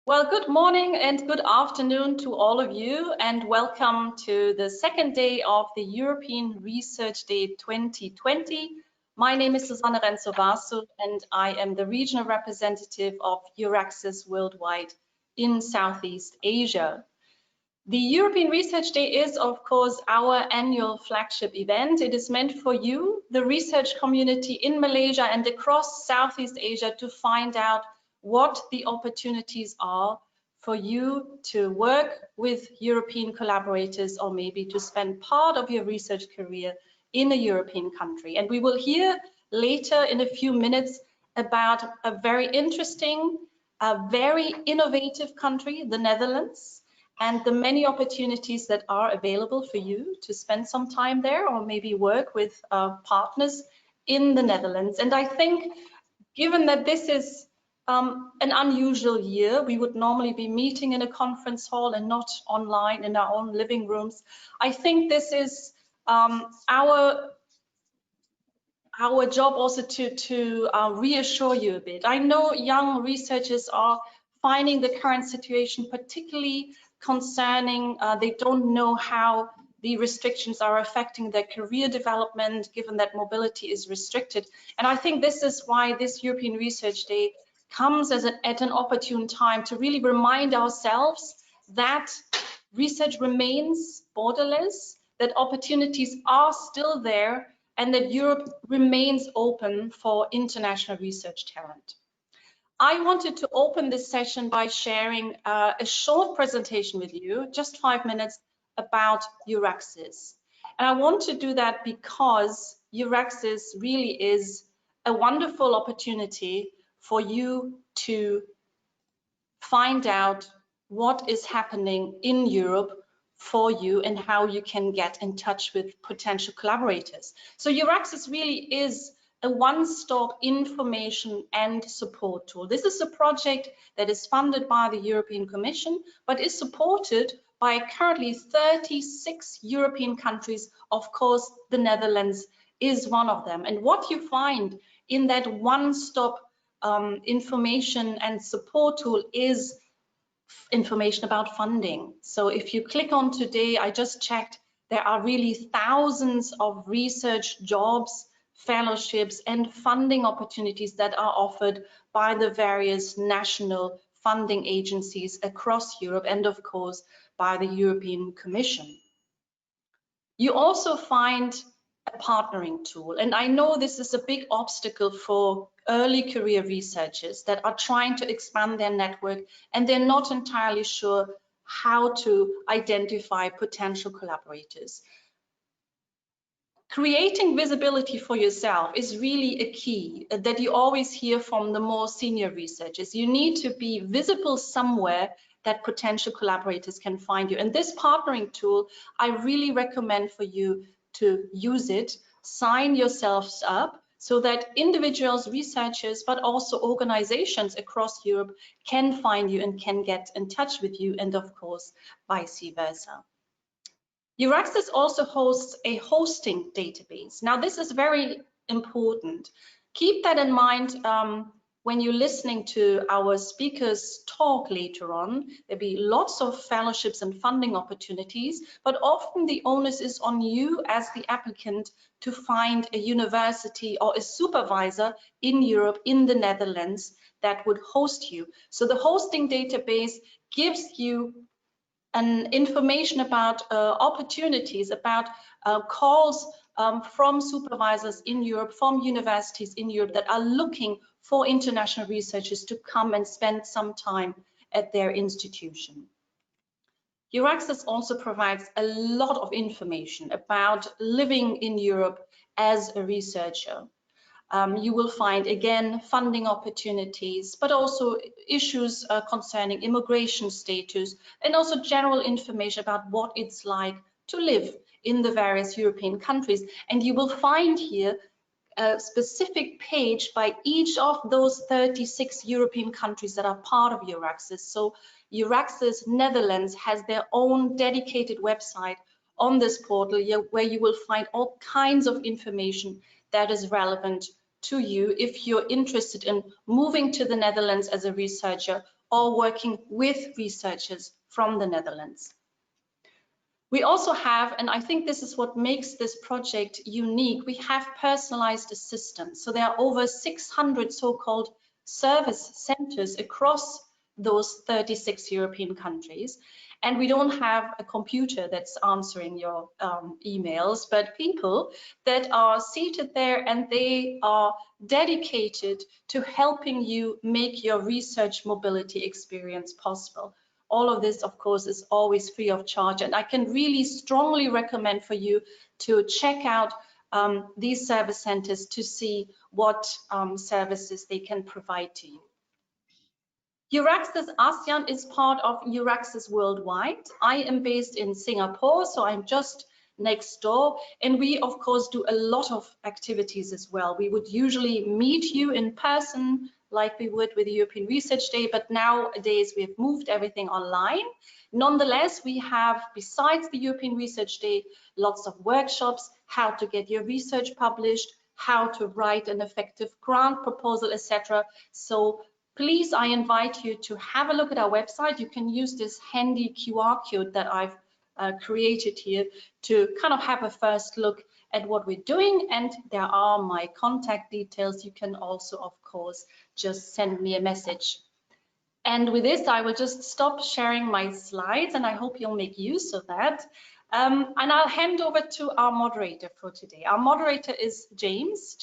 Well, good morning and good afternoon to all of you, and welcome to the second day of the European Research Day 2020. My name is Susanne Renzo-Vasu, and I am the regional representative of Euraxis Worldwide in Southeast Asia. The European Research Day is, of course, our annual flagship event. It is meant for you, the research community in Malaysia and across Southeast Asia, to find out what the opportunities are for you to work with European collaborators, or maybe to spend part of your research career in a European country. And we will hear later in a few minutes about a very interesting, very innovative country, the Netherlands, and the many opportunities that are available for you to spend some time there, or maybe work with partners in the Netherlands. And I think, given that this is an unusual year, we would normally be meeting in a conference hall and not online in our own living rooms. I think this is our job also to reassure you a bit. I know young researchers are finding the current situation particularly concerning. They don't know how the restrictions are affecting their career development, given that mobility is restricted. And I think this is why this European Research Day comes at an opportune time to really remind ourselves that research remains borderless, that opportunities are still there, and that Europe remains open for international research talent. I wanted to open this session by sharing a short presentation with you, just 5 minutes, about Euraxis. And I want to do that because Euraxis really is a wonderful opportunity for you to find out what is happening in Europe for you and how you can get in touch with potential collaborators. So Euraxis really is a one-stop information and support tool. This is a project that is funded by the European Commission, but is supported by currently 36 European countries. Of course, the Netherlands is one of them. And what you find in that one-stop information and support tool is information about funding. So if you click on today, I just checked, there are really thousands of research jobs, fellowships, and funding opportunities that are offered by the various national funding agencies across Europe, and of course by the European Commission. You also find a partnering tool, and I know this is a big obstacle for early career researchers that are trying to expand their network, and they're not entirely sure how to identify potential collaborators. Creating visibility for yourself is really a key that you always hear from the more senior researchers. You need to be visible somewhere that potential collaborators can find you. And this partnering tool, I really recommend for you to use it, sign yourselves up, so that individuals, researchers, but also organizations across Europe can find you and can get in touch with you, and of course, vice versa. Euraxis also hosts a hosting database. Now, this is very important. Keep that in mind when you're listening to our speakers talk later on. There'll be lots of fellowships and funding opportunities, but often the onus is on you as the applicant to find a university or a supervisor in Europe, in the Netherlands, that would host you. So the hosting database gives you information about opportunities, about calls from supervisors in Europe, from universities in Europe that are looking for international researchers to come and spend some time at their institution. Euraxis also provides a lot of information about living in Europe as a researcher. You will find, again, funding opportunities, but also issues concerning immigration status, and also general information about what it's like to live in the various European countries. And you will find here a specific page by each of those 36 European countries that are part of Euraxis. So Euraxis Netherlands has their own dedicated website on this portal where you will find all kinds of information that is relevant to you if you're interested in moving to the Netherlands as a researcher, or working with researchers from the Netherlands. We also have, and I think this is what makes this project unique, we have personalized assistance. So there are over 600 so-called service centers across those 36 European countries. And we don't have a computer that's answering your emails, but people that are seated there and they are dedicated to helping you make your research mobility experience possible. All of this, of course, is always free of charge, and I can really strongly recommend for you to check out these service centers to see what services they can provide to you. Euraxis ASEAN is part of Euraxis Worldwide. I am based in Singapore, so I'm just next door, and we of course do a lot of activities as well. We would usually meet you in person like we would with the European Research Day, but nowadays we have moved everything online. Nonetheless, we have, besides the European Research Day, lots of workshops, how to get your research published, how to write an effective grant proposal, etc. So please, I invite you to have a look at our website. You can use this handy QR code that I've created here to kind of have a first look at what we're doing, and there are my contact details. You can also, of course, just send me a message. And with this, I will just stop sharing my slides, and I hope you'll make use of that. And I'll hand over to our moderator for today. Our moderator is James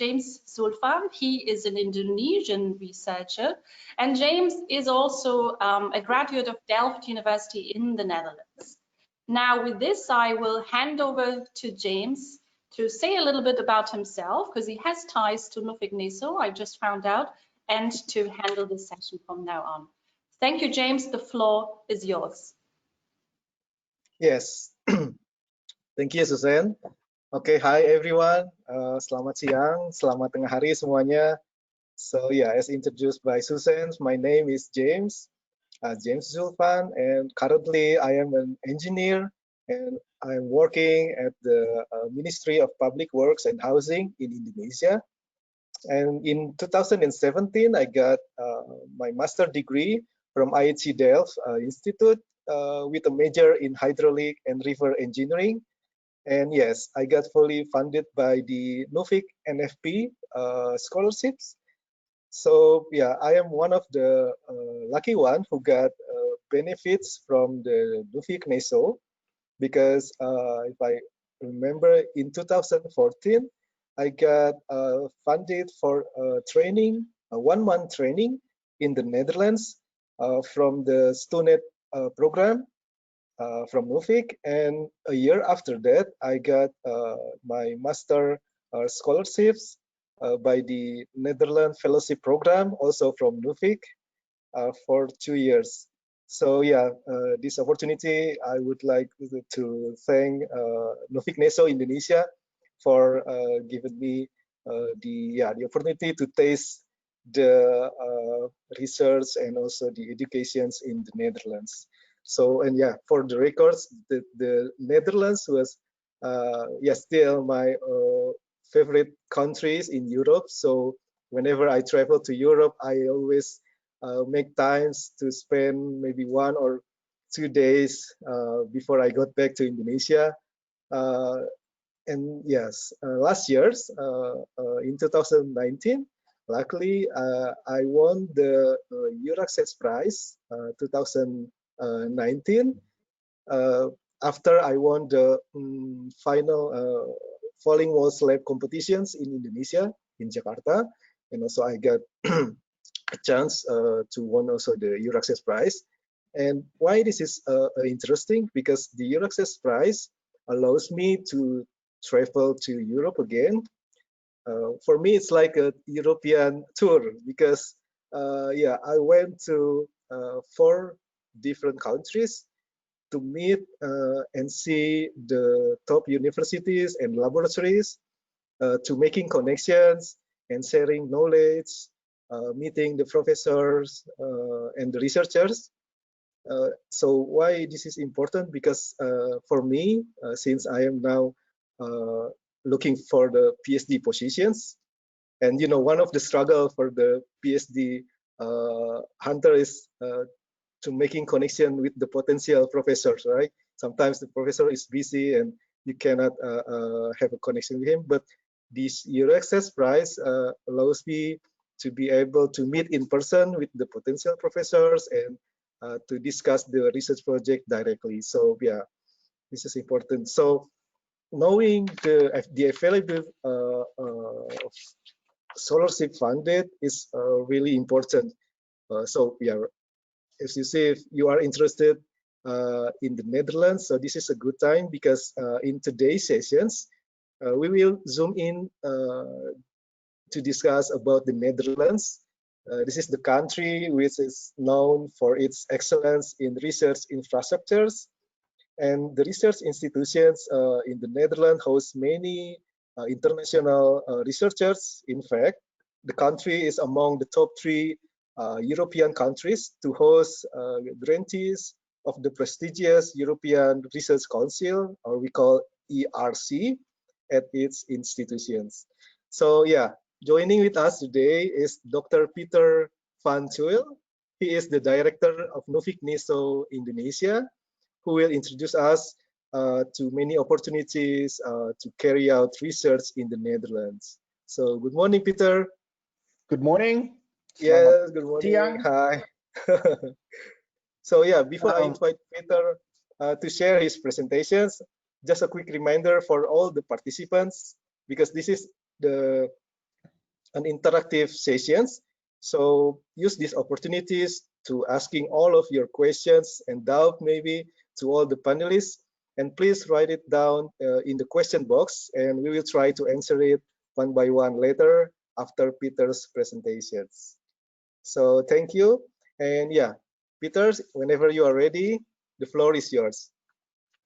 Zulfan. He is an Indonesian researcher, and James is also a graduate of Delft University in the Netherlands. Now, with this, I will hand over to James to say a little bit about himself, because he has ties to Nuffic-Neso, I just found out, and to handle this session from now on. Thank you, James. The floor is yours. Yes. Thank you, Susan. Okay, hi everyone. Selamat siang, selamat tengah hari semuanya. So yeah, as introduced by Susan, my name is James. James Zulfan, and currently I am an engineer and I'm working at the Ministry of Public Works and Housing in Indonesia. And in 2017, I got my master degree from IHE Delft Institute with a major in hydraulic and river engineering. And yes, I got fully funded by the Nuffic-NFP scholarships. So yeah, I am one of the lucky one who got benefits from the Nuffic-Neso, because if I remember, in 2014, I got funded for training, a 1-month training in the Netherlands from the StoNet program from Nuffic, and a year after that, I got my master scholarships by the Netherlands Fellowship Program, also from Nuffic, for 2 years. So yeah, this opportunity, I would like to thank Nuffic-Neso Indonesia for giving me the opportunity to taste the research and also the educations in the Netherlands. So, and yeah, for the records, the Netherlands was still my favorite countries in Europe. So whenever I travel to Europe, I always make times to spend maybe 1 or 2 days before I got back to Indonesia. And yes, last year's in 2019, luckily I won the Euraxis Prize 2019 after I won the final falling wall slab competitions in Indonesia, in Jakarta, and also I got a chance to win also the Euraxis Prize. And why this is interesting, because the Euraxis Prize allows me to travel to Europe again. For me, it's like a European tour, because yeah, I went to 4 different countries to meet and see the top universities and laboratories, to making connections and sharing knowledge, meeting the professors and the researchers. So why this is important? Because for me, since I am now looking for the PhD positions, and you know, one of the struggle for the PhD hunter is to making connection with the potential professors, right? Sometimes the professor is busy and you cannot have a connection with him, but this Euro Access Prize allows me to be able to meet in person with the potential professors and to discuss the research project directly. So yeah, this is important. So knowing the available scholarship funded is really important. So yeah, as you say, if you are interested in the Netherlands, so this is a good time because in today's sessions, we will zoom in to discuss about the Netherlands. This is the country which is known for its excellence in research infrastructures, and the research institutions in the Netherlands host many international researchers. In fact, the country is among the top 3 European countries to host grantees of the prestigious European Research Council, or we call ERC, at its institutions. So yeah, joining with us today is Dr. Peter van Tuijl. He is the director of Nuffic-Neso Indonesia, who will introduce us to many opportunities to carry out research in the Netherlands. So good morning, Peter. Good morning. Yes, good morning. Siang. Hi. So yeah, before I invite Peter to share his presentations, just a quick reminder for all the participants, because this is an interactive sessions. So use these opportunities to asking all of your questions and doubt maybe to all the panelists, and please write it down in the question box, and we will try to answer it one by one later after Peter's presentations. So thank you, and yeah, Peter, whenever you are ready, the floor is yours.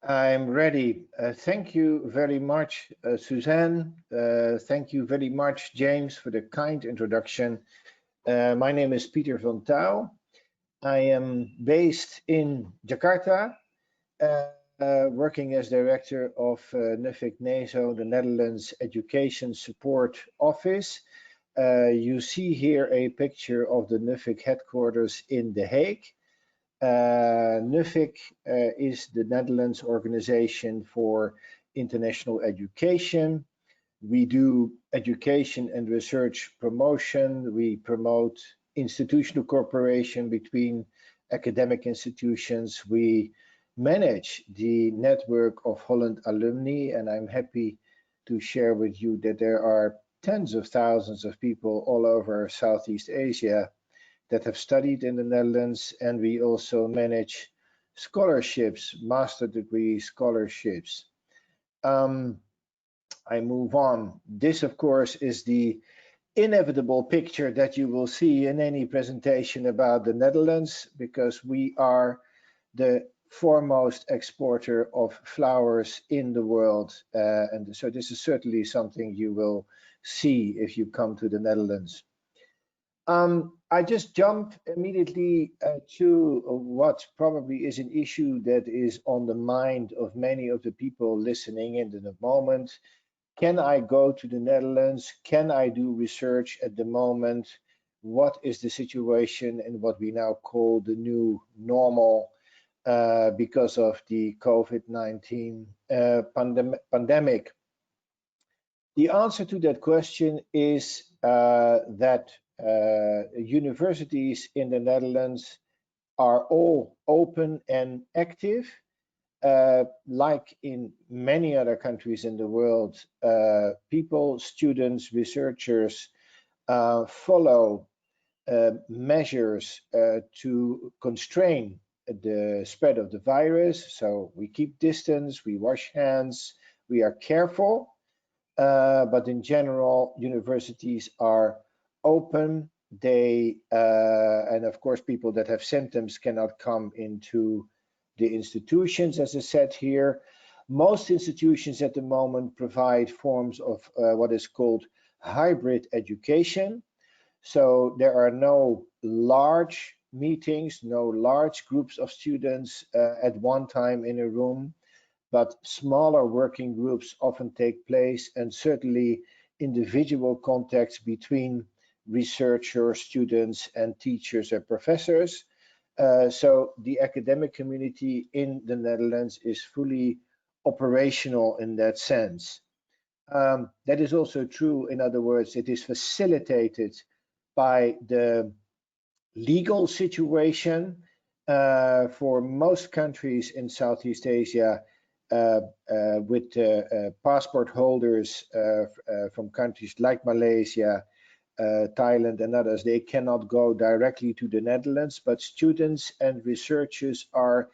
I'm ready. Thank you very much, Suzanne. Thank you very much, James, for the kind introduction. My name is Peter van Tuijl. I am based in Jakarta, working as director of Nuffic-Neso, the Netherlands Education Support Office. You see here a picture of the Nuffic headquarters in The Hague. Nuffic is the Netherlands Organization for International Education. We do education and research promotion. We promote institutional cooperation between academic institutions. We manage the network of Holland alumni, and I'm happy to share with you that there are tens of thousands of people all over Southeast Asia that have studied in the Netherlands, and we also manage scholarships, master degree scholarships. I move on. This, of course, is the inevitable picture that you will see in any presentation about the Netherlands, because we are the foremost exporter of flowers in the world. And so this is certainly something you will see if you come to the Netherlands. I just jump immediately to what probably is an issue that is on the mind of many of the people listening in the moment. Can I go to the Netherlands? Can I do research at the moment? What is the situation in what we now call the new normal because of the COVID-19 pandemic? The answer to that question is that universities in the Netherlands are all open and active. Like in many other countries in the world, people, students, researchers follow measures to constrain the spread of the virus. So we keep distance, we wash hands, we are careful, but in general, universities are open. They and of course, people that have symptoms cannot come into the institutions, as I said here. Most institutions at the moment provide forms of what is called hybrid education. So there are no large meetings, no large groups of students at one time in a room, but smaller working groups often take place, and certainly individual contacts between researchers, students, and teachers and professors. So the academic community in the Netherlands is fully operational in that sense. That is also true. In other words, it is facilitated by the legal situation for most countries in Southeast Asia with passport holders from countries like Malaysia, Thailand and others. They cannot go directly to the Netherlands, but students and researchers are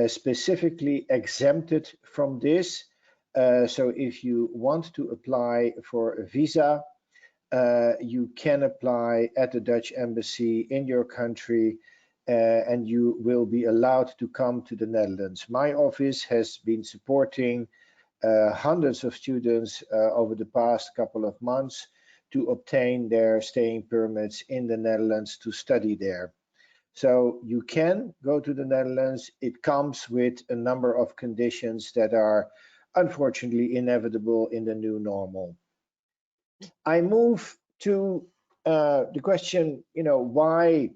specifically exempted from this. So if you want to apply for a visa, you can apply at the Dutch embassy in your country, and you will be allowed to come to the Netherlands. My office has been supporting hundreds of students over the past couple of months to obtain their staying permits in the Netherlands to study there. So you can go to the Netherlands. It comes with a number of conditions that are unfortunately inevitable in the new normal. I move to the question, why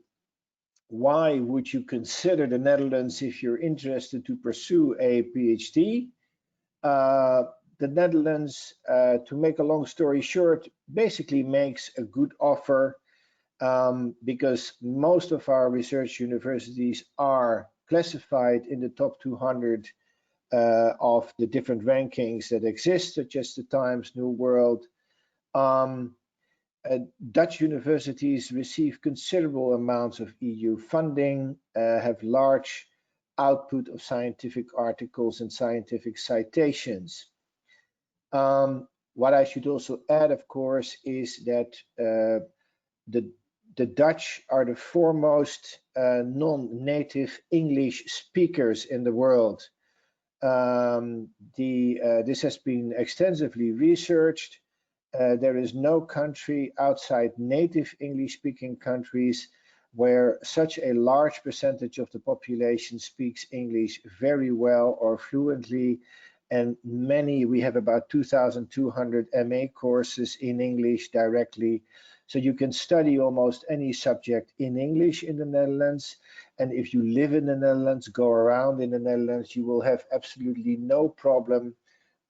would you consider the Netherlands if you're interested to pursue a PhD? The Netherlands, to make a long story short, basically makes a good offer because most of our research universities are classified in the top 200 of the different rankings that exist, such as the Times New World. Dutch universities receive considerable amounts of EU funding, have large output of scientific articles and scientific citations. What I should also add, of course, is that the Dutch are the foremost non-native English speakers in the world. This has been extensively researched. There is no country outside native English-speaking countries where such a large percentage of the population speaks English very well or fluently, and we have about 2,200 MA courses in English directly. So you can study almost any subject in English in the Netherlands. And if you live in the Netherlands, go around in the Netherlands, you will have absolutely no problem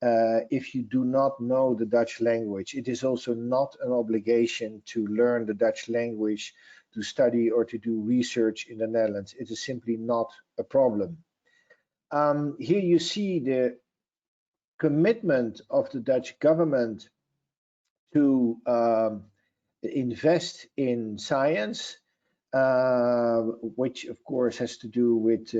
if you do not know the Dutch language. It is also not an obligation to learn the Dutch language to study or to do research in the Netherlands. It is simply not a problem. Here you see the commitment of the Dutch government to invest in science, which of course has to do with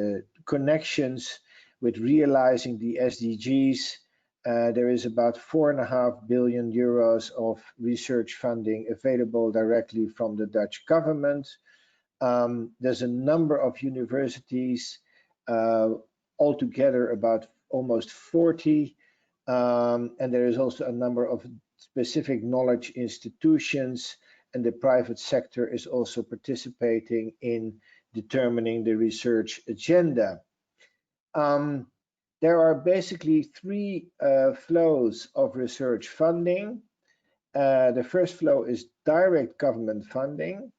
connections with realizing the SDGs. There is about 4.5 billion euros of research funding available directly from the Dutch government. There's a number of universities, altogether about almost 40, and there is also a number of specific knowledge institutions, and the private sector is also participating in determining the research agenda. There are basically three flows of research funding. The first flow is direct government funding.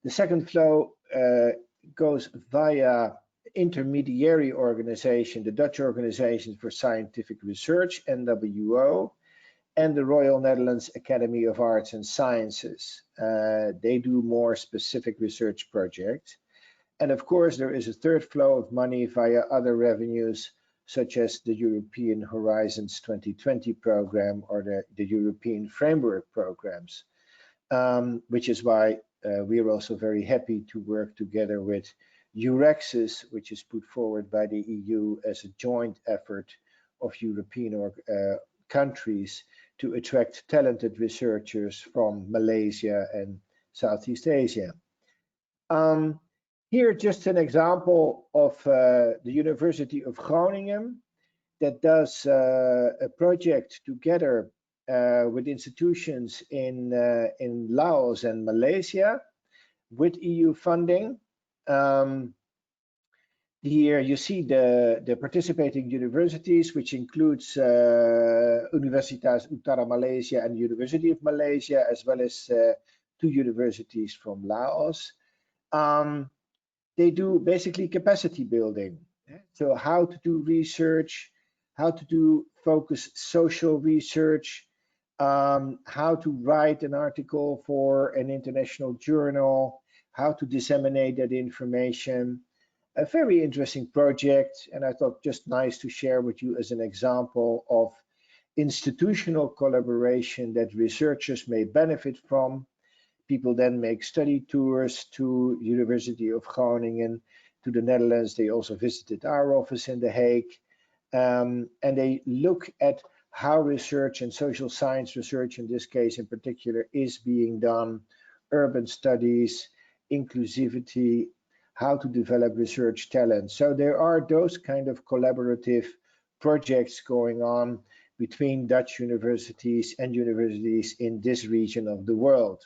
The second flow goes via intermediary organization, the Dutch Organization for Scientific Research, NWO, and the Royal Netherlands Academy of Arts and Sciences. They do more specific research projects. And of course, there is a third flow of money via other revenues, such as the European Horizons 2020 program or the European Framework programs, which is why we are also very happy to work together with Eurexis, which is put forward by the EU as a joint effort of European countries to attract talented researchers from Malaysia and Southeast Asia. Here, just an example of the University of Groningen that does a project together with institutions in Laos and Malaysia with EU funding. Here you see the participating universities, which includes Universitas Utara Malaysia and University of Malaysia, as well as 2 universities from Laos. they do basically capacity building. So how to do research, how to do focus social research, how to write an article for an international journal, how to disseminate that information. A very interesting project, and I thought just nice to share with you as an example of institutional collaboration that researchers may benefit from. People then make study tours to University of Groningen, to the Netherlands. They also visited our office in The Hague, and they look at how research and social science research, in this case in particular, is being done, urban studies, inclusivity, how to develop research talent. So there are those kind of collaborative projects going on between Dutch universities and universities in this region of the world.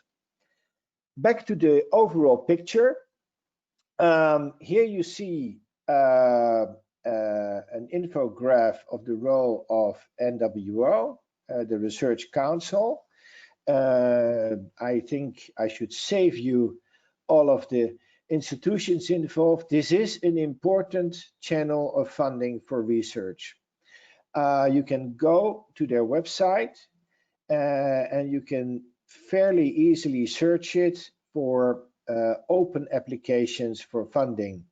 Back to the overall picture. Here you see an infograph of the role of NWO, the Research Council. I think I should save you all of the institutions involved. This is an important channel of funding for research. You can go to their website and you can fairly easily search it for open applications for funding.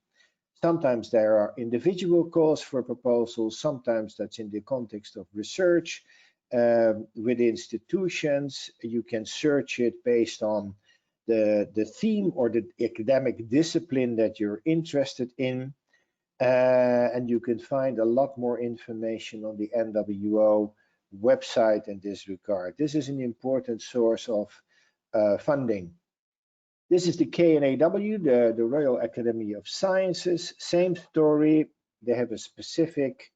Sometimes there are individual calls for proposals, sometimes that's in the context of research with institutions. You can search it based on the theme or the academic discipline that you're interested in. And you can find a lot more information on the NWO website in this regard. This is an important source of funding. This is the KNAW, the Royal Academy of Sciences. Same story. They have a specific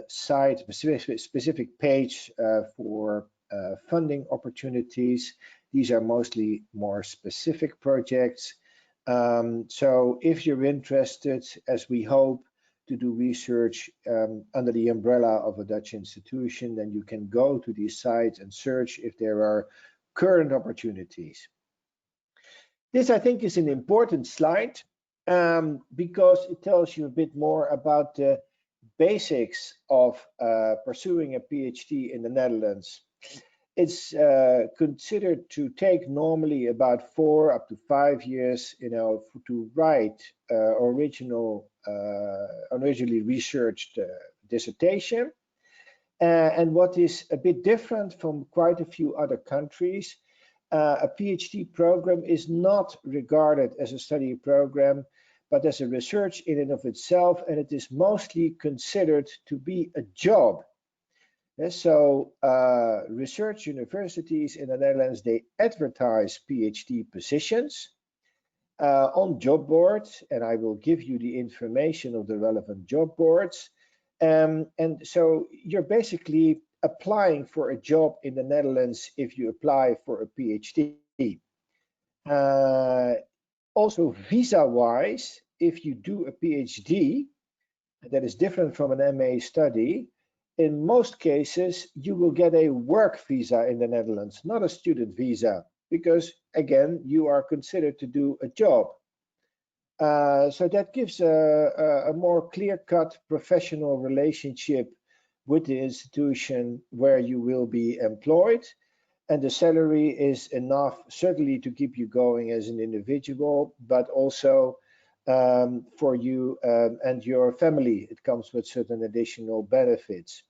site, specific page for funding opportunities. These are mostly more specific projects. So if you're interested, as we hope, to do research under the umbrella of a Dutch institution, then you can go to these sites and search if there are current opportunities. This, I think, is an important slide because it tells you a bit more about the basics of pursuing a PhD in the Netherlands. It's considered to take normally about 4 up to 5 years, to write originally researched dissertation. And what is a bit different from quite a few other countries, a PhD program is not regarded as a study program, but as a research in and of itself, and it is mostly considered to be a job. So research universities in the Netherlands, they advertise PhD positions on job boards, and I will give you the information of the relevant job boards. And so you're basically applying for a job in the Netherlands if you apply for a PhD. Also visa-wise, if you do a PhD, that is different from an MA study, in most cases, you will get a work visa in the Netherlands, not a student visa, because again, you are considered to do a job. So that gives a more clear-cut professional relationship with the institution where you will be employed. And the salary is enough, certainly, to keep you going as an individual, but also for you and your family. It comes with certain additional benefits.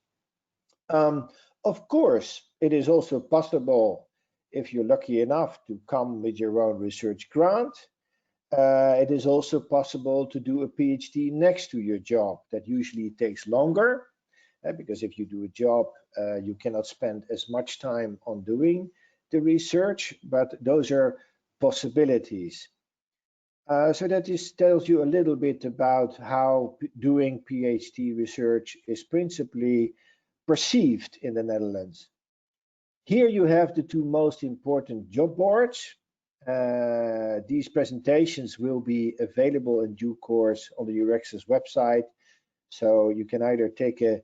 Of course, it is also possible, if you're lucky enough, to come with your own research grant. It is also possible to do a PhD next to your job. That usually takes longer, because if you do a job, you cannot spend as much time on doing the research, but those are possibilities. So that tells you a little bit about how doing PhD research is principally perceived in the Netherlands. Here you have the 2 most important job boards. These presentations will be available in due course on the Eurex's website. So you can either take a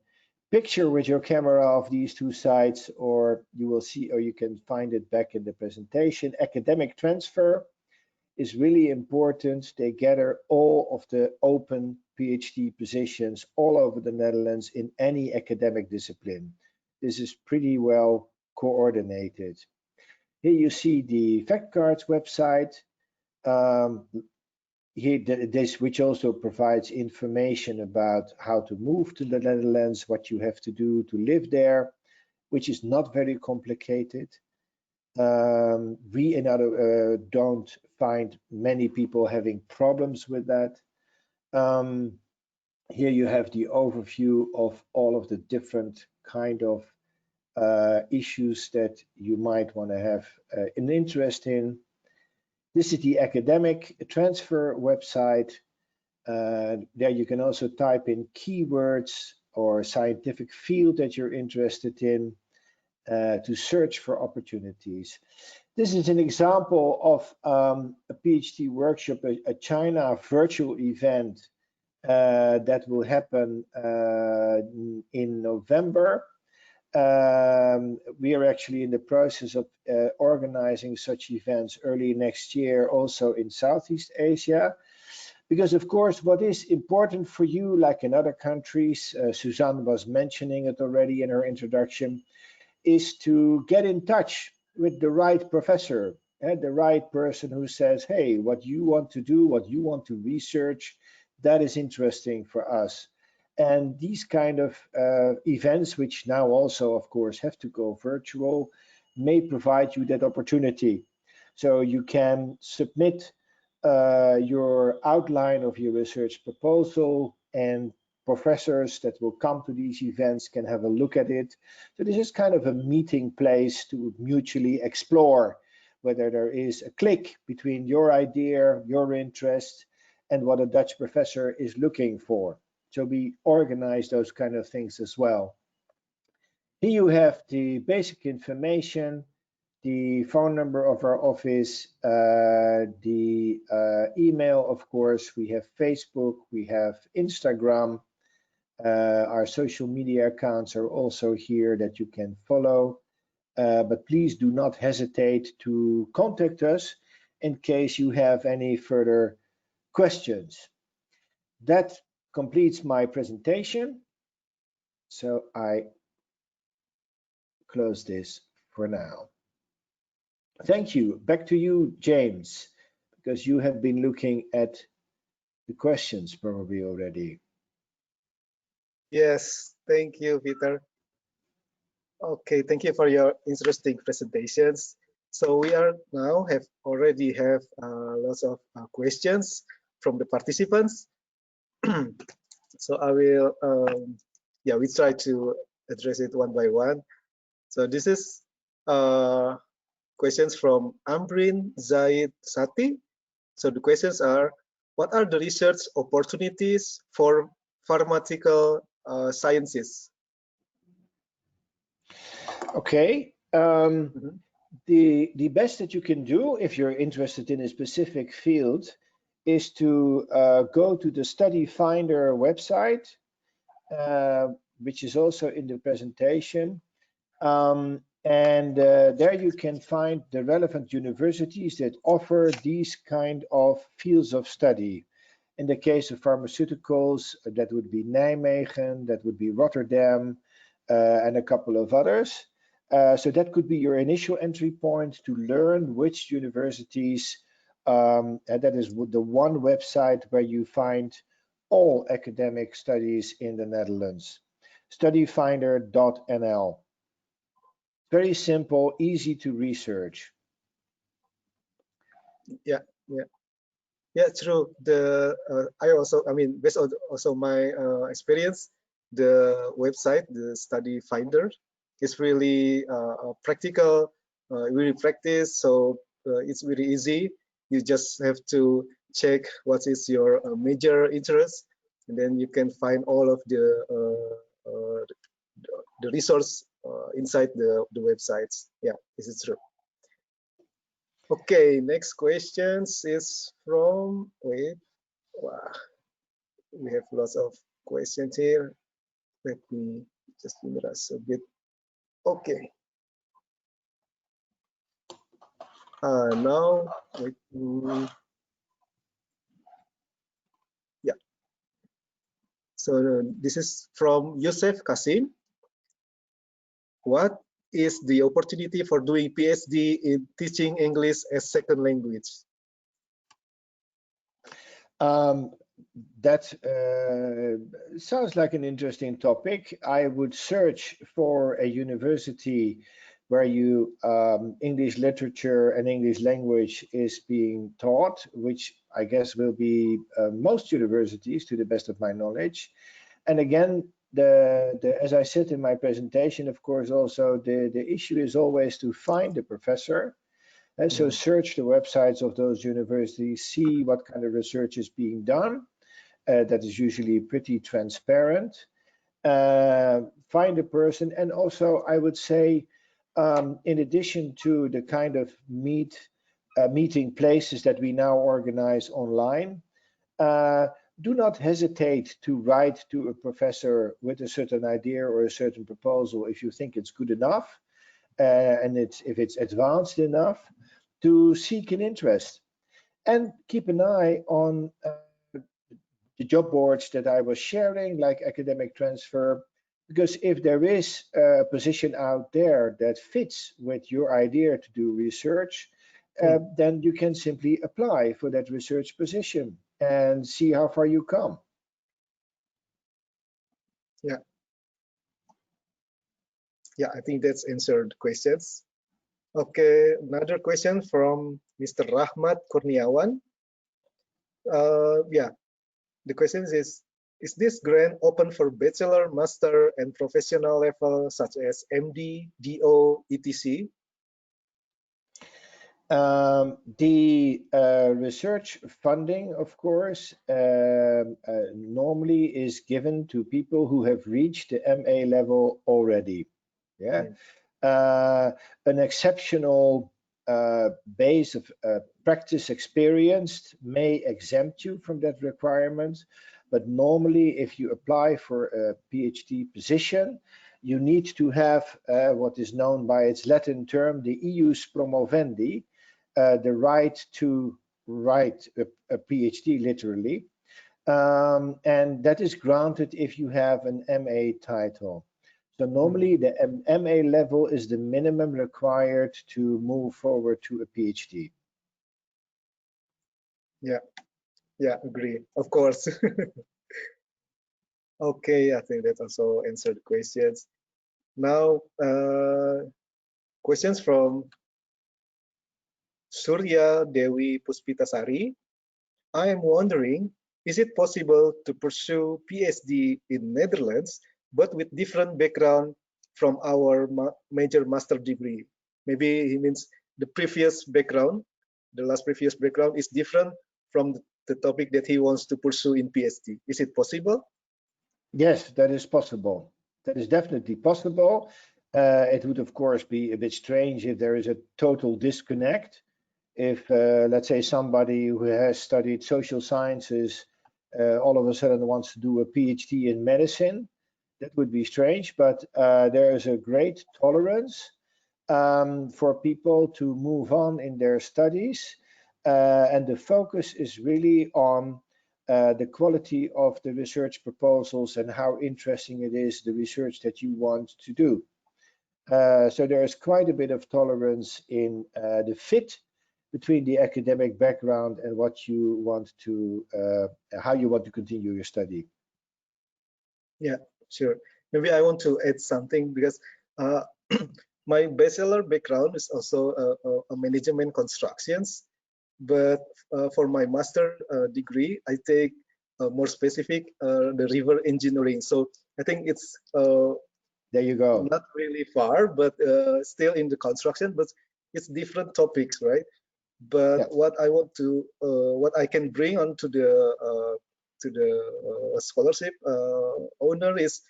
picture with your camera of these 2 sites, or you will see, or you can find it back in the presentation. Academic transfer is really important. They gather all of the open PhD positions all over the Netherlands in any academic discipline. This is pretty well coordinated. Here you see the Fact Cards website. Which also provides information about how to move to the Netherlands, what you have to do to live there, which is not very complicated. We don't find many people having problems with that. Here you have the overview of all of the different kind of issues that you might want to have an interest in. This is the academic transfer website. There you can also type in keywords or scientific field that you're interested in to search for opportunities. This is an example of a PhD workshop, a China virtual event that will happen in November. We are actually in the process of organizing such events early next year, also in Southeast Asia. Because of course, what is important for you, like in other countries, Suzanne was mentioning it already in her introduction, is to get in touch with the right professor, the right person who says, hey, what you want to do, what you want to research, that is interesting for us. And these kind of events, which now also, of course, have to go virtual, may provide you that opportunity. So you can submit your outline of your research proposal, and professors that will come to these events can have a look at it. So this is kind of a meeting place to mutually explore whether there is a click between your idea, your interest, and what a Dutch professor is looking for. So we organize those kind of things as well. Here you have the basic information, the phone number of our office, the email, of course. We have Facebook, we have Instagram. Our social media accounts are also here that you can follow. But please do not hesitate to contact us in case you have any further questions. That completes my presentation. So I close this for now. Thank you. Back to you, James, because you have been looking at the questions probably already. Yes, thank you, Peter. Okay, thank you for your interesting presentations. So we are now already have lots of questions from the participants. So I will, we try to address it one by one. So this is questions from Amrin Zaid Sati. So the questions are, what are the research opportunities for pharmaceutical sciences? Okay. The best that you can do if you're interested in a specific field is to go to the Study Finder website, which is also in the presentation. There you can find the relevant universities that offer these kind of fields of study. In the case of pharmaceuticals, that would be Nijmegen, that would be Rotterdam, and a couple of others. So that could be your initial entry point to learn which universities, and that is the one website where you find all academic studies in the Netherlands, studyfinder.nl. Very simple, easy to research. Yeah, true. I mean, based on also my experience, the website, the Study Finder, is really practical, really practice. So it's really easy. You just have to check what is your major interest, and then you can find all of the resource inside the websites. Yeah, this is true. Okay, next questions is from, wait, wow, we have lots of questions here. Let me just interrupt a bit. Okay. Now, So this is from Yusuf Kasim. What is the opportunity for doing PhD in teaching English as second language? That sounds like an interesting topic. I would search for a university where English literature and English language is being taught, which I guess will be most universities to the best of my knowledge. And again, as I said in my presentation, of course, also the issue is always to find a professor. And so search the websites of those universities, see what kind of research is being done. That is usually pretty transparent. Find a person, and also I would say, in addition to the kind of meeting places that we now organize online, do not hesitate to write to a professor with a certain idea or a certain proposal if you think it's good enough, and if it's advanced enough, to seek an interest. And keep an eye on the job boards that I was sharing, like Academic Transfer, because if there is a position out there that fits with your idea to do research, then you can simply apply for that research position and see how far you come. Yeah. Yeah, I think that's answered questions. Okay, another question from Mr. Rahmat Kurniawan. Yeah, the question is this grant open for bachelor, master, and professional level such as MD, DO, etc.? The research funding, of course, normally is given to people who have reached the MA level already. Yeah. An exceptional base of practice experience may exempt you from that requirement, but normally if you apply for a PhD position, you need to have what is known by its Latin term, the ius promovendi, the right to write a PhD literally, and that is granted if you have an MA title. So normally the MA level is the minimum required to move forward to a PhD. Yeah, yeah, agree, of course. Okay, I think that also answered the questions. Now, questions from Surya Dewi Puspitasari. I am wondering, is it possible to pursue PhD in Netherlands, but with different background from our major master degree? Maybe he means the previous background, the last previous background is different from the topic that he wants to pursue in PhD. Is it possible? Yes, that is possible. That is definitely possible. It would, of course, be a bit strange if there is a total disconnect. If, let's say, somebody who has studied social sciences all of a sudden wants to do a PhD in medicine, that would be strange. But there is a great tolerance for people to move on in their studies. And the focus is really on the quality of the research proposals and how interesting it is, the research that you want to do. So there is quite a bit of tolerance in the fit between the academic background and what you want to, how you want to continue your study. Yeah, sure. Maybe I want to add something because my bachelor background is also a management constructions, but for my master degree, I take more specific the river engineering. So I think it's there you go. Not really far, but still in the construction, but it's different topics, right? But yeah. What I want to, what I can bring onto the scholarship owner is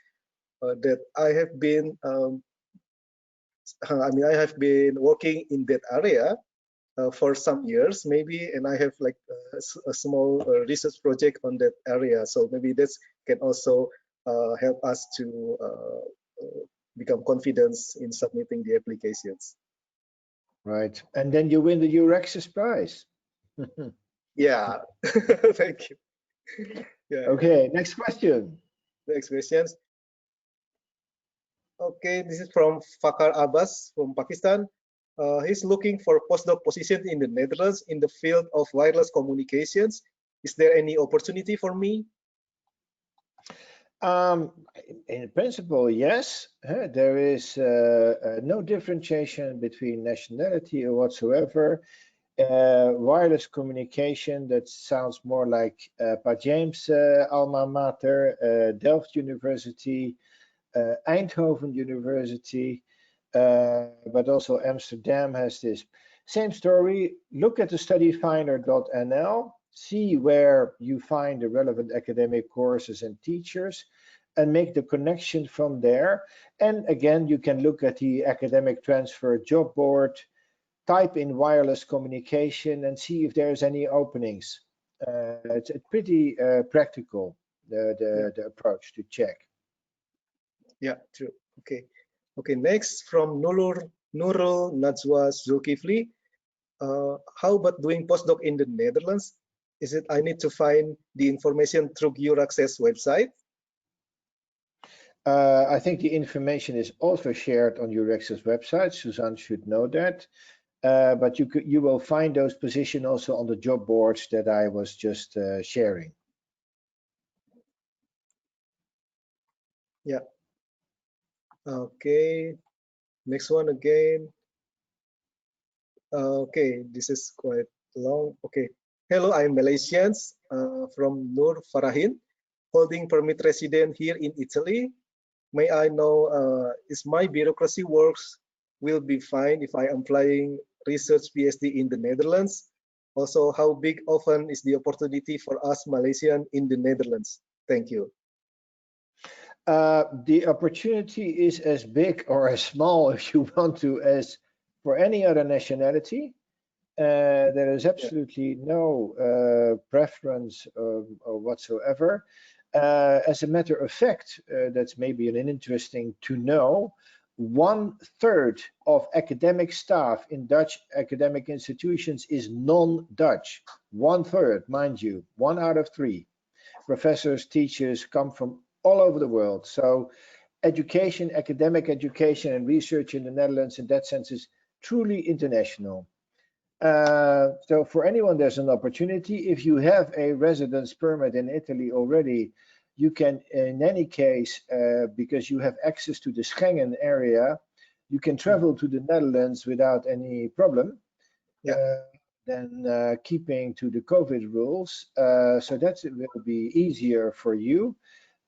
that I have been, I mean, I have been working in that area for some years, maybe, and I have like a small research project on that area. So maybe this can also help us to become confident in submitting the applications. Right, and then you win the Eurexis prize. Yeah, thank you. Yeah. Okay, next question. next questions. Okay, this is from Fakar Abbas from Pakistan. He's looking for postdoc position in the Netherlands in the field of wireless communications. Is there any opportunity for me? In principle, yes. There is no differentiation between nationality or whatsoever. Wireless communication, that sounds more like Pa James' alma mater, Delft University, Eindhoven University, but also Amsterdam has this. Same story. Look at the studyfinder.nl, see where you find the relevant academic courses and teachers, and make the connection from there. And again, you can look at the academic transfer job board, type in wireless communication, and see if there's any openings. It's pretty practical, the approach to check. Yeah, true. Okay. Okay, next from Nurul Najwa Zulkifli. How about doing postdoc in the Netherlands? Is it I need to find the information through your access website? I think the information is also shared on your access website. Suzanne should know that. But you will find those positions also on the job boards that I was just sharing. Yeah. Okay. Next one again. Okay, this is quite long. Okay. Hello, I'm Malaysians from Nur Farahin, holding permit resident here in Italy. May I know is my bureaucracy works will be fine if I am applying research PhD in the Netherlands? Also, how big often is the opportunity for us Malaysian in the Netherlands? Thank you. The opportunity is as big or as small, if you want to, as for any other nationality. There is absolutely no preference or whatsoever. As a matter of fact, that's maybe an interesting to know, 1/3 of academic staff in Dutch academic institutions is non-Dutch. 1/3, mind you, 1 out of 3. Professors, teachers come from all over the world. So education, academic education and research in the Netherlands in that sense is truly international. So for anyone, there's an opportunity. If you have a residence permit in Italy already, you can, in any case, because you have access to the Schengen area, you can travel to the Netherlands without any problem. Yeah. Then keeping to the COVID rules. So that will be easier for you.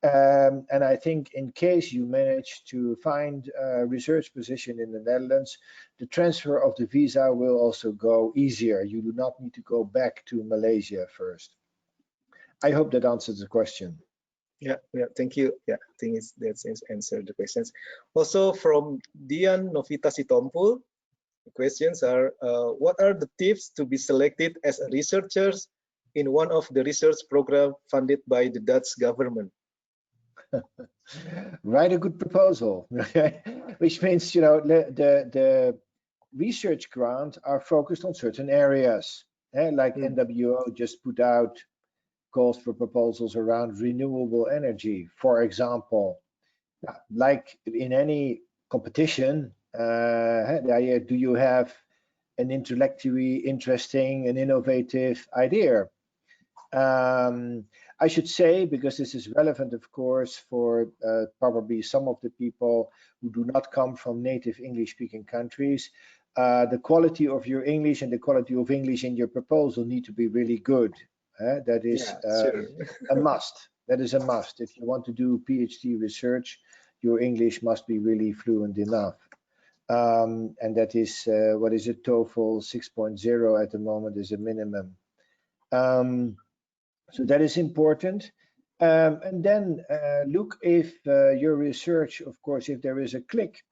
And I think in case you manage to find a research position in the Netherlands, the transfer of the visa will also go easier. You do not need to go back to Malaysia first. I hope that answers the question. Yeah, thank you. Yeah, I think that's answered the questions. Also from Dian Novita Sitompul, the questions are, what are the tips to be selected as a researcher in one of the research programs funded by the Dutch government? Write a good proposal, which means, you know, the research grants are focused on certain areas, like NWO just put out calls for proposals around renewable energy, for example. Like in any competition, do you have an intellectually interesting and innovative idea? I should say, because this is relevant, of course, for probably some of the people who do not come from native English-speaking countries, the quality of your English and the quality of English in your proposal need to be really good. That is a must. That is a must. If you want to do PhD research, your English must be really fluent enough. And that is, what is it, TOEFL 6.0 at the moment is a minimum. So that is important. And then look if your research, of course, if there is a click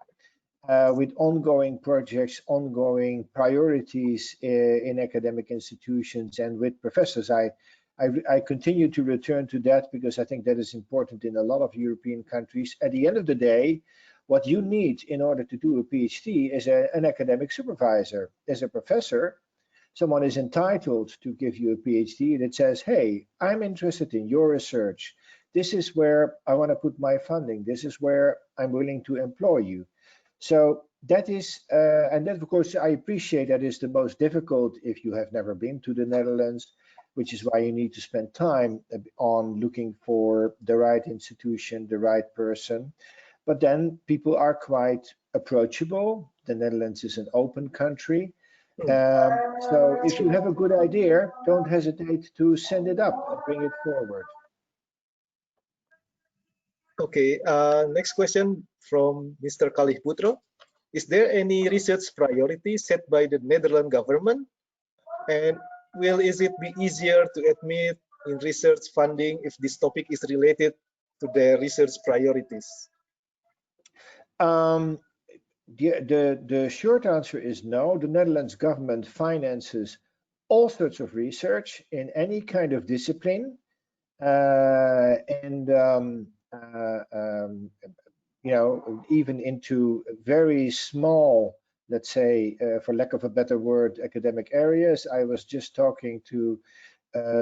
with ongoing projects, ongoing priorities in academic institutions and with professors. I continue to return to that because I think that is important in a lot of European countries. At the end of the day, what you need in order to do a PhD is an academic supervisor. As a professor, someone is entitled to give you a PhD that says, hey, I'm interested in your research. this is where I want to put my funding. This is where I'm willing to employ you. So that is, and that of course I appreciate that is the most difficult if you have never been to the Netherlands, which is why you need to spend time on looking for the right institution, the right person. But then people are quite approachable. The Netherlands is an open country. So if you have a good idea, don't hesitate to send it up and bring it forward. Okay, next question from Mr. Kalih Putro. Is there any research priority set by the Netherlands government? And is it be easier to admit in research funding if this topic is related to their research priorities? The short answer is no. The Netherlands government finances all sorts of research in any kind of discipline, you know, even into very small, let's say, for lack of a better word, academic areas. I was just talking to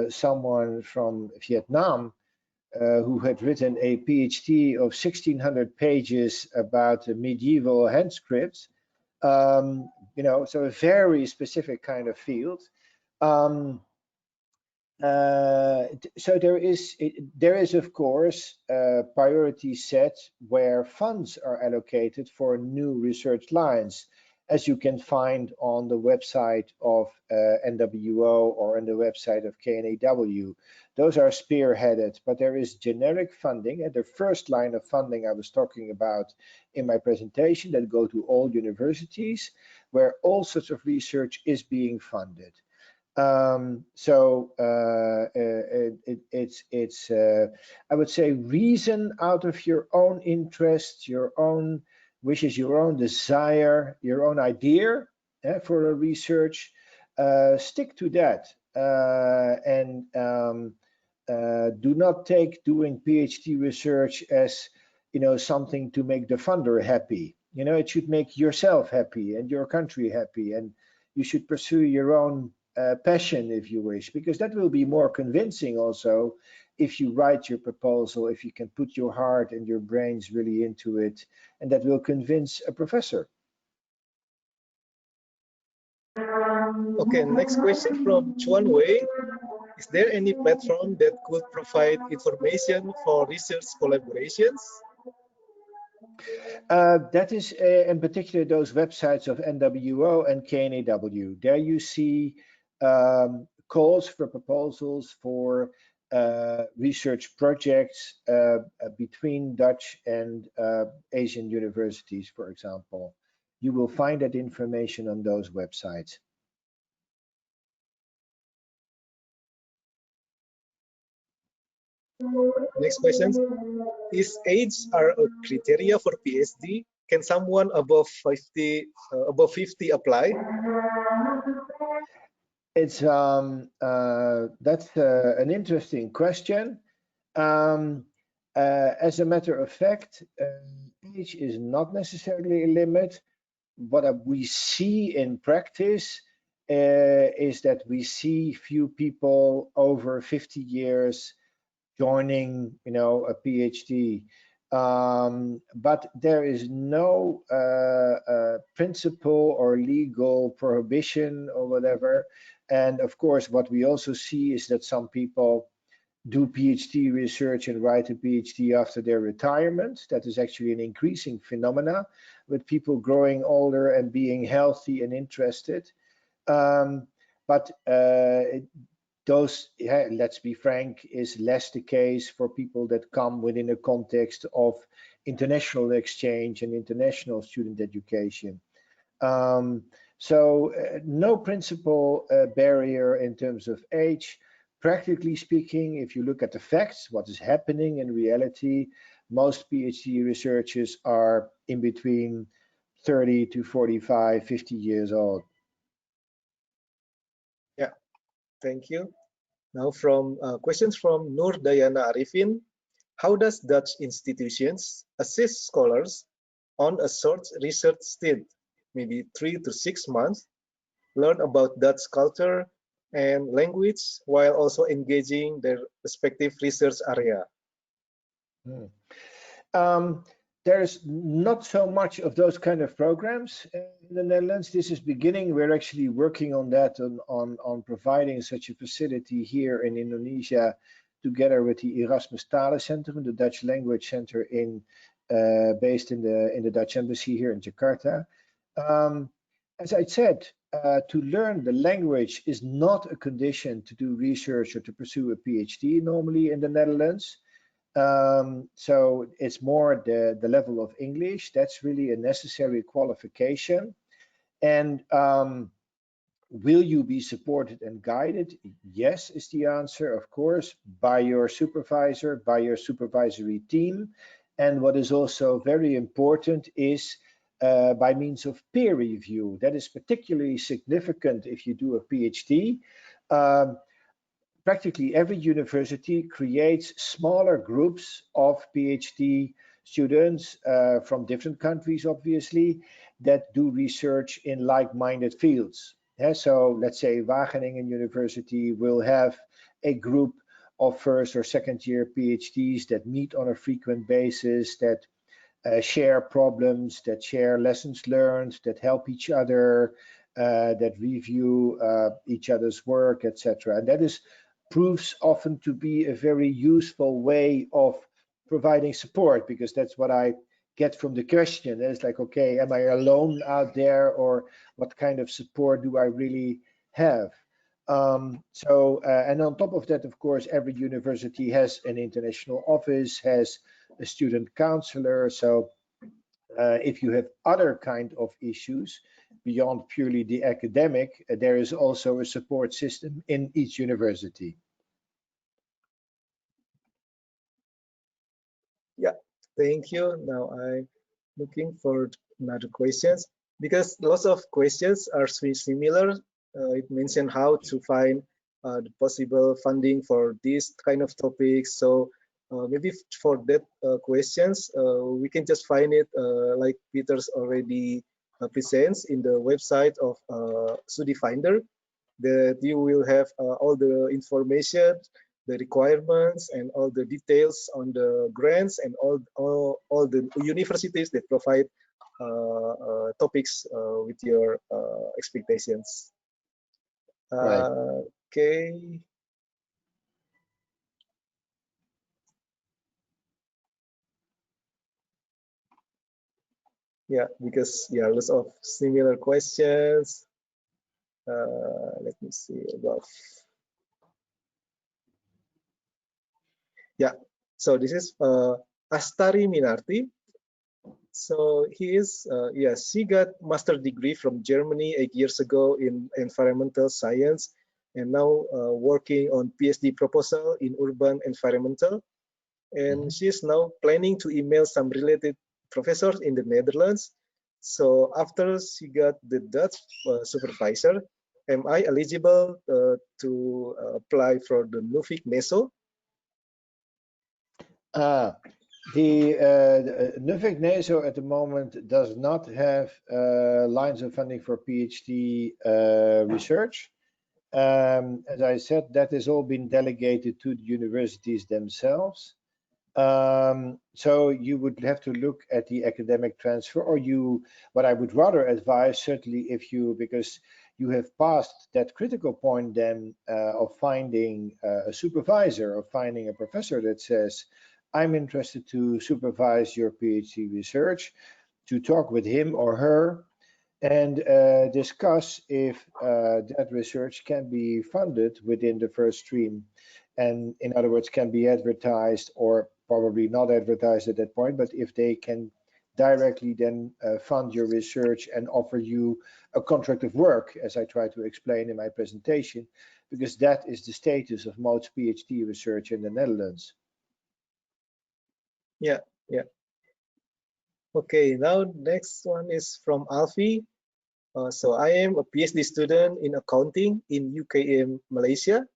someone from Vietnam who had written a PhD of 1,600 pages about medieval hand scripts. You know, so a very specific kind of field. So there is of course priority set where funds are allocated for new research lines, as you can find on the website of NWO or on the website of KNAW. Those are spearheaded, but there is generic funding, and the first line of funding I was talking about in my presentation that go to all universities, where all sorts of research is being funded. It's I would say reason out of your own interest, your own wishes, your own desire, your own idea for a research. Stick to that and do not take doing PhD research as, you know, something to make the funder happy. You know, it should make yourself happy and your country happy, and you should pursue your own passion, if you wish, because that will be more convincing also if you write your proposal, if you can put your heart and your brains really into it, and that will convince a professor. Okay, next question from Chuan Wei. Is there any platform that could provide information for research collaborations? That is in particular those websites of NWO and KNAW. There you see calls for proposals for research projects between Dutch and Asian universities, for example. You will find that information on those websites. Next question. Is age a criteria for PhD? Can someone above 50 apply? It's that's an interesting question. As a matter of fact, age is not necessarily a limit. What we see in practice is that we see few people over 50 years joining, you know, a PhD. But there is no principle or legal prohibition or whatever. And of course, what we also see is that some people do PhD research and write a PhD after their retirement. That is actually an increasing phenomena with people growing older and being healthy and interested. But those, let's be frank, is less the case for people that come within a context of international exchange and international student education. So no principal barrier in terms of age. Practically speaking, if you look at the facts, what is happening in reality, most PhD researchers are in between 30 to 45, 50 years old. Yeah, thank you. Now from questions from Nur Dayana Arifin. How does Dutch institutions assist scholars on a short research stint, maybe 3 to 6 months, learn about Dutch culture and language while also engaging their respective research area? There's not so much of those kind of programs in the Netherlands. This is beginning. We're actually working on that, on providing such a facility here in Indonesia, together with the Erasmus Talen Centrum, the Dutch language center based in the Dutch embassy here in Jakarta. As I said, to learn the language is not a condition to do research or to pursue a PhD normally in the Netherlands. So it's more the level of English. That's really a necessary qualification. And will you be supported and guided? Yes, is the answer, of course, by your supervisor, by your supervisory team. And what is also very important is by means of peer review. That is particularly significant if you do a PhD. Practically every university creates smaller groups of PhD students from different countries, obviously, that do research in like-minded fields. Yeah, so let's say Wageningen University will have a group of first or second year PhDs that meet on a frequent basis, that share problems, that share lessons learned, that help each other, that review each other's work, etc. And that proves often to be a very useful way of providing support, because that's what I get from the question. It's like, okay, am I alone out there, or what kind of support do I really have? And on top of that, of course, every university has an international office, has a student counselor. So if you have other kind of issues beyond purely the academic, there is also a support system in each university. Yeah, thank you. Now I'm looking for another questions, because lots of questions are similar. It mentioned how to find the possible funding for this kind of topics. So maybe for that questions, we can just find it like Peter's already presents in the website of Studi Finder, that you will have all the information, the requirements, and all the details on the grants and all the universities that provide topics with your expectations. Right. Okay. Yeah, because yeah, lots of similar questions. Let me see about. Yeah, so this is Astari Minarti. So he is, yes, he got master degree from Germany 8 years ago in environmental science, and now working on PhD proposal in urban environmental. And she is now planning to email some related professors in the Netherlands. So after she got the Dutch supervisor, am I eligible to apply for the Nuffic-Neso? The Nuffic-Neso at the moment does not have lines of funding for PhD research. As I said, that has all been delegated to the universities themselves. So you would have to look at the academic transfer, or what I would rather advise, certainly if because you have passed that critical point then of finding a supervisor, or finding a professor that says, I'm interested to supervise your PhD research, to talk with him or her and discuss if that research can be funded within the first stream, and in other words, can be advertised, or probably not advertised at that point, but if they can directly then fund your research and offer you a contract of work, as I try to explain in my presentation, because that is the status of most PhD research in the Netherlands. Yeah, yeah. Okay, now next one is from Alfie. So I am a PhD student in accounting in UKM, Malaysia,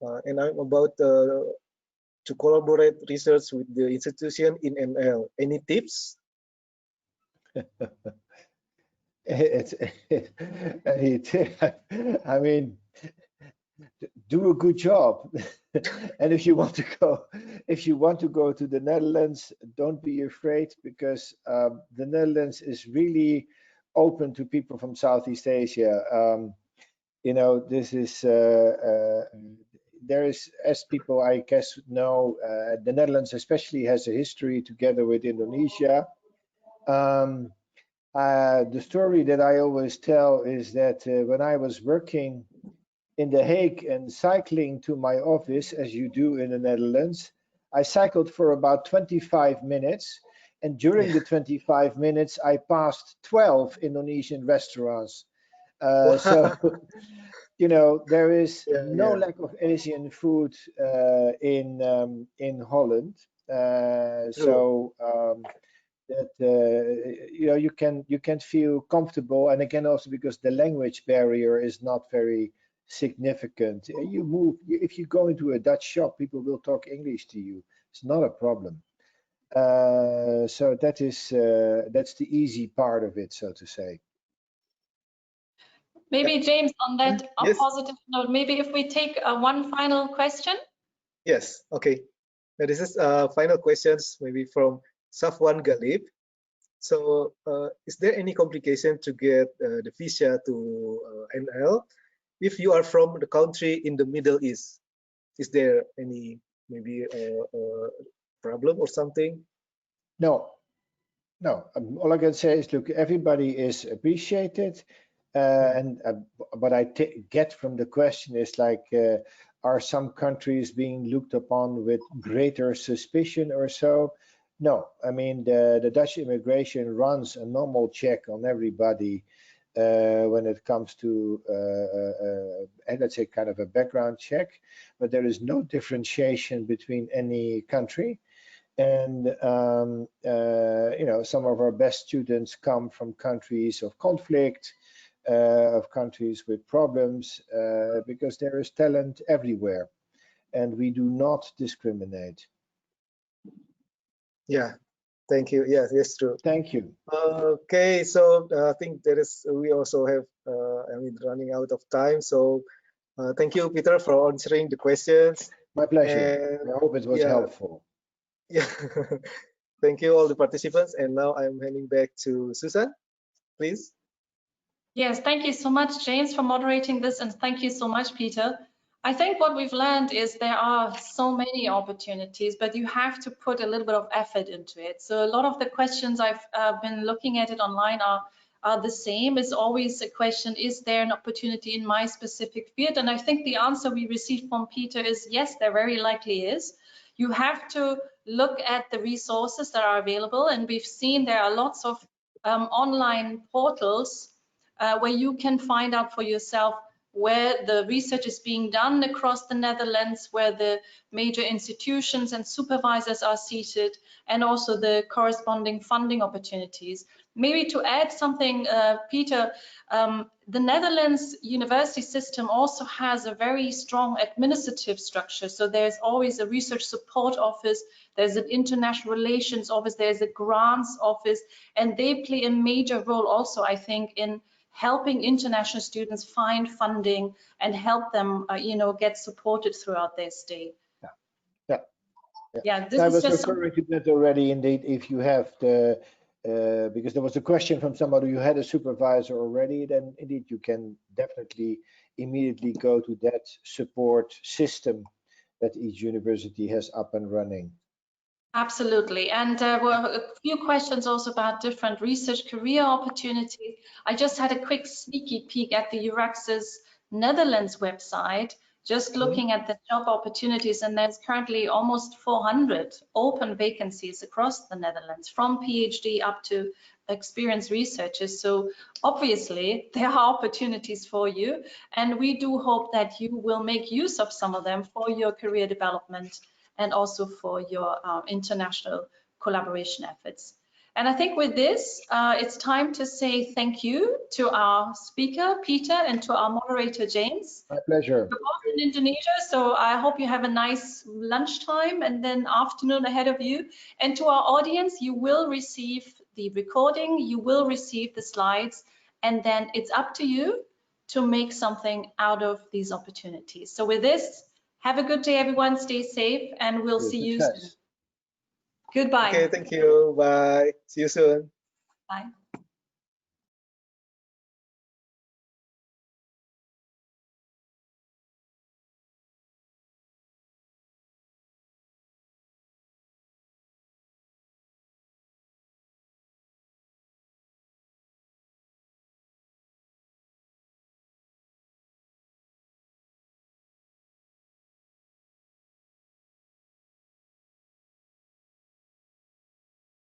and I'm about to collaborate research with the institution in ML. Any tips? I mean, do a good job. And if you want to go to the Netherlands, don't be afraid, because the Netherlands is really open to people from Southeast Asia. You know, this is there is, as people I guess know, the Netherlands especially has a history together with Indonesia. The story that I always tell is that when I was working in The Hague and cycling to my office, as you do in the Netherlands, I cycled for about 25 minutes. And during the 25 minutes, I passed 12 Indonesian restaurants. So, you know, there is no lack of Asian food in Holland. That you know, you can feel comfortable, and again also because the language barrier is not very significant. You move, if you go into a Dutch shop, people will talk English to you. It's not a problem. So that is that's the easy part of it, so to say. Maybe James, on that Yes. positive note, maybe if we take one final question. Yes. Okay. Now this is final questions, maybe from Safwan Galib. So, is there any complication to get the visa to NL if you are from the country in the Middle East? Is there any maybe problem or something? No, no. All I can say is, look, everybody is appreciated, and what I get from the question is like, are some countries being looked upon with greater suspicion or so? No, I mean the Dutch immigration runs a normal check on everybody when it comes to let's say kind of a background check, but there is no differentiation between any country. And you know, some of our best students come from countries of conflict, of countries with problems, because there is talent everywhere, and we do not discriminate. Yeah, thank you. Yes, that's true. Thank you. Okay, so I think there is. We also have. I mean, running out of time. So thank you, Peter, for answering the questions. My pleasure. And I hope it was helpful. Yeah. Thank you all the participants. And now I'm handing back to Susan, please. Yes, thank you so much, James, for moderating this, and thank you so much, Peter. I think what we've learned is there are so many opportunities, but you have to put a little bit of effort into it. So a lot of the questions I've been looking at it online are the same. It's always a question, is there an opportunity in my specific field? And I think the answer we received from Peter is yes, there very likely is. You have to look at the resources that are available, and we've seen there are lots of online portals where you can find out for yourself where the research is being done across the Netherlands, where the major institutions and supervisors are seated, and also the corresponding funding opportunities. Maybe to add something, Peter, the Netherlands university system also has a very strong administrative structure. So there's always a research support office, there's an international relations office, there's a grants office, and they play a major role also, I think, in helping international students find funding and help them, you know, get supported throughout their stay. Yeah, I was referring to that already. Indeed, if you have the, because there was a question from somebody who had a supervisor already, then indeed you can definitely immediately go to that support system that each university has up and running. Absolutely, and there were a few questions also about different research career opportunities. I just had a quick sneaky peek at the Euraxis Netherlands website, just looking at the job opportunities, and there's currently almost 400 open vacancies across the Netherlands, from PhD up to experienced researchers. So obviously there are opportunities for you, and we do hope that you will make use of some of them for your career development and also for your international collaboration efforts. And I think with this, it's time to say thank you to our speaker, Peter, and to our moderator, James. My pleasure. You're both in Indonesia, so I hope you have a nice lunchtime and then afternoon ahead of you. And to our audience, you will receive the recording, you will receive the slides, and then it's up to you to make something out of these opportunities. So with this, have a good day, everyone. Stay safe, and we'll see you soon. Goodbye. Okay, thank you. Bye. See you soon. Bye.